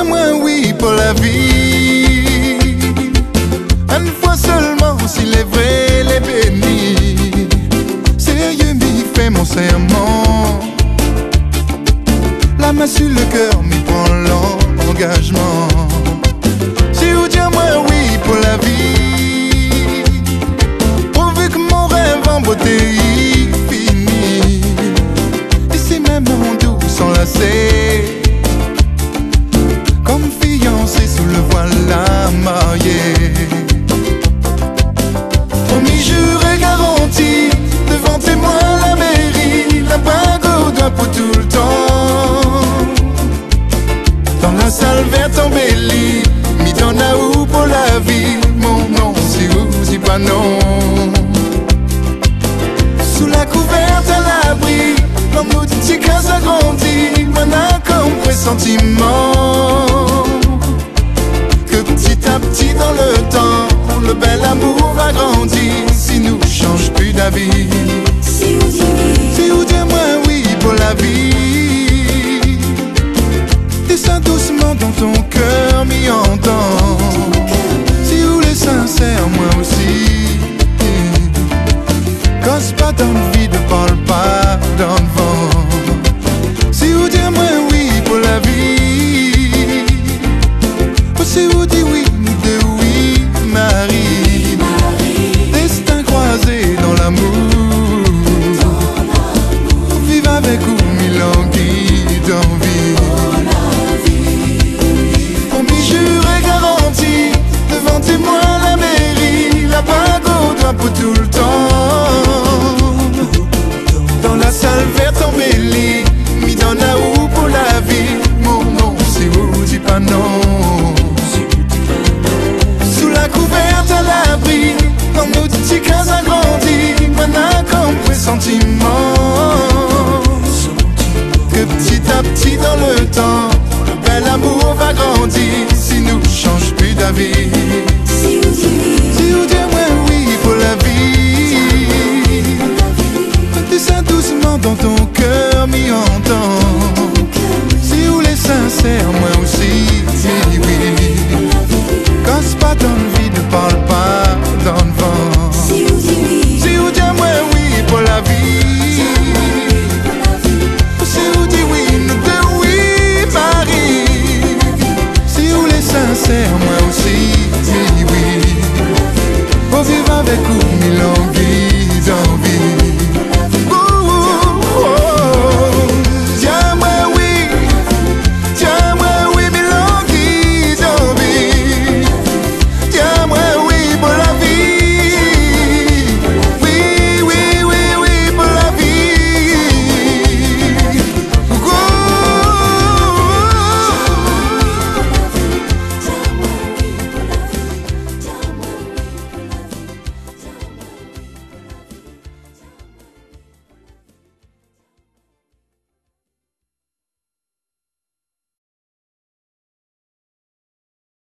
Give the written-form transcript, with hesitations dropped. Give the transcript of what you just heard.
dis-moi oui pour la vie. Une fois seulement, s'il est vrai, les bénis. Sérieux, m'y fait mon serment. La main sur le cœur, m'y prend l'engagement. Si vous dis-moi oui pour la vie, pourvu que mon rêve en beauté fini. Et c'est même en doux s'enlacer, comme fiancé sous le voile à marier. Promis, juré, garanti, devant témoin la mairie, la bague au doigt pour tout le temps. Dans la salle verte embellie, mis dans la houe pour la vie. Mon nom, si vous, si pas non. Sous la couverte à l'abri, l'homme nous dit qu'à s'agrandir. M'en a comme pressentiment que petit à petit dans le temps, le bel amour va grandir. Si nous change plus d'avis, si vous dites moi oui pour la vie, descends doucement dans ton cœur, m'y entend. Si vous les sincères, moi aussi. Cause pas dans le vide, parle pas dans le vent. Si vous dites moi oui pour la vie, ou si vous dites oui, nous deux oui, Marie. Destin croisé dans l'amour, vive avec vous, mille langues d'envie. Promis, juré, garanti, devant témoin la mairie, la bague au doigt pour tout le temps. Dans la salle verte embellie, mis dans la houe pour la vie. Mon nom, si vous dites pas non. Sous la couverte à l'abri, comme nous dit qu'à s'agrandir. Maintenant comme pressentiment que petit à petit dans le temps, le bel amour va grandir. Si nous change plus d'avis, si vous dites moi oui pour la vie, descends doucement dans ton cœur, m'y entend.